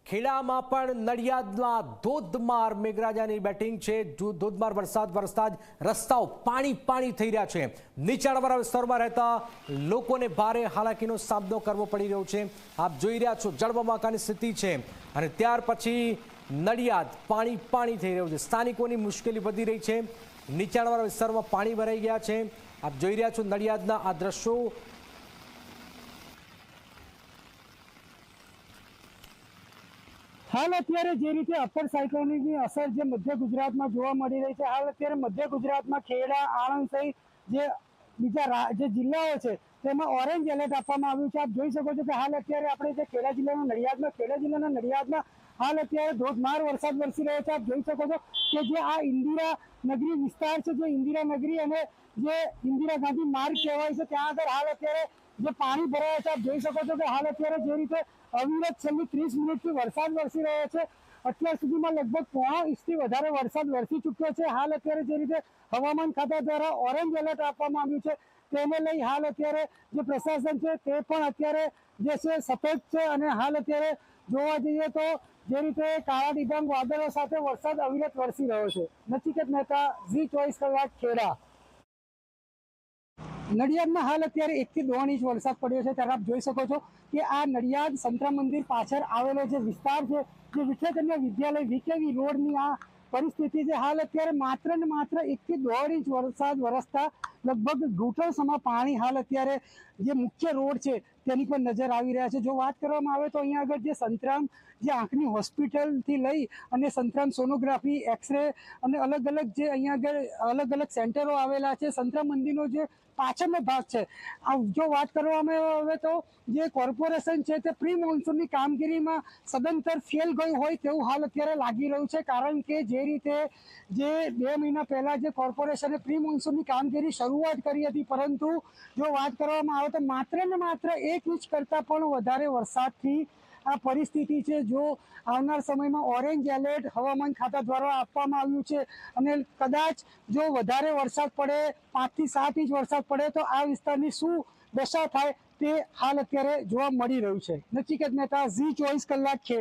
ખેડામાં પણ નડિયાદમાં ધોધમાર મેઘરાજાની બેટિંગ છે। ધોધમાર વરસાદ વરસતા જ રસ્તાઓ પાણી થઈ રહ્યા છે। નીચાણવાળા વિસ્તારોમાં રહેતા લોકોને ભારે હાલાકીનો સામનો કરવો પડી રહ્યો છે। આપ જોઈ રહ્યા છો જળબંબાકારની સ્થિતિ છે અને ત્યાર પછી નડિયાદ પાણી થઈ રહ્યું છે। સ્થાનિકોની મુશ્કેલી વધી રહી છે। નીચાણવાળા વિસ્તારોમાં પાણી ભરાઈ ગયા છે। આપ જોઈ રહ્યા છો નડિયાદના આ દ્રશ્યો। हाल अत्यारे जे रीते अपर साइक्लोननी असर जे मध्य गुजरात में जोवा मळी रही है। हाल अत्यारे मध्य गुजरात में खेड़ा आणंद सहित जे बीजा जे जिल्लाओ छे तेमां ऑरेंज एलर्ट आपवामां आव्युं छे। आप जोई शको छो कि हाल अत्यारे आपणे जे खेड़ा जिल्लाना नडियादमां हाल अत्यारे धोधमार वरसाद वरसी रह्यो छे। आप जोई शको छो कि जे आ इंदिरा नगरी विस्तार छे, जे इंदिरा नगरी अने जे इंदिरा गांधी मार्ग कहेवाय छे त्यां आगळ हाल अत्यारे जे पाणी भराया छे। आप जोई शको छो कि हाल अत्यारे जे रीते अविरत छेल्ली 30 मिनिटथी वरसाद वरसी रह्यो छे। અત્યાર સુધીમાં લગભગ 1.5 ઇંચથી વધારે વરસાદ વરસી ચૂક્યો છે। હાલ અત્યારે જે રીતે હવામાન ખાતા દ્વારા ઓરેન્જ એલર્ટ આપવામાં આવ્યું છે તેને લઈ હાલ અત્યારે જે પ્રશાસન છે તે પણ અત્યારે જે છે સતર્ક છે અને હાલ અત્યારે જોવા જઈએ તો જે રીતે કાળા ડિબાંગ વાદળો સાથે વરસાદ અવિરત વરસી રહ્યો છે। નચિકેત મહેતા, ઝી 24 કલાક, ખેડા। નડિયાદમાં હાલ અત્યારે 1 થી 1.5 ઇંચ વરસાદ પડ્યો છે। ત્યારે આપ જોઈ શકો છો કે આ નડિયાદ સંતરામ મંદિર પાછળ આવેલો જે વિસ્તાર છે, જે વિઠ્ઠલ વિદ્યાલય વીકેવી રોડની આ પરિસ્થિતિ છે। હાલ અત્યારે માત્ર ને માત્ર 1 થી 1.5 ઇંચ વરસાદ વરસતા લગભગ ઘૂંટણસમાં પાણી હાલ અત્યારે જે મુખ્ય રોડ છે તેની પર નજર આવી રહ્યા છે। જો વાત કરવામાં આવે તો અહીંયા આગળ જે સંતરામ જે આંખની હોસ્પિટલથી લઈ અને સંતરામ સોનોગ્રાફી, એક્સરે અને અલગ અલગ જે અહીંયા આગળ અલગ અલગ સેન્ટરો આવેલા છે। સંતરામ મંદિરનો જે પાછળનો ભાગ છે, જો વાત કરવામાં આવે તો જે કોર્પોરેશન છે તે પ્રી મોન્સૂનની કામગીરીમાં સદંતર ફેલ ગયું હોય તેવું હાલ અત્યારે લાગી રહ્યું છે। કારણ કે જે રીતે જે 2 મહિના પહેલા જે કોર્પોરેશને પ્રી મોન્સૂનની કામગીરી શરૂઆત કરી હતી, પરંતુ જો વાત કરવામાં આવે તો માત્ર ને માત્ર 1 ઇંચ કરતાં પણ વધારે વરસાદથી આ પરિસ્થિતિ છે। જો આવનાર સમયમાં ઓરેન્જ એલર્ટ હવામાન ખાતા દ્વારા આપવામાં આવ્યું છે અને કદાચ જો વધારે વરસાદ પડે, 5 થી 7 ઇંચ વરસાદ પડે તો આ વિસ્તારની શું દશા થાય તે હાલ અત્યારે જોવા મળી રહ્યું છે। નચિકેત મહેતા, ઝી 24 કલાક, ખેડા।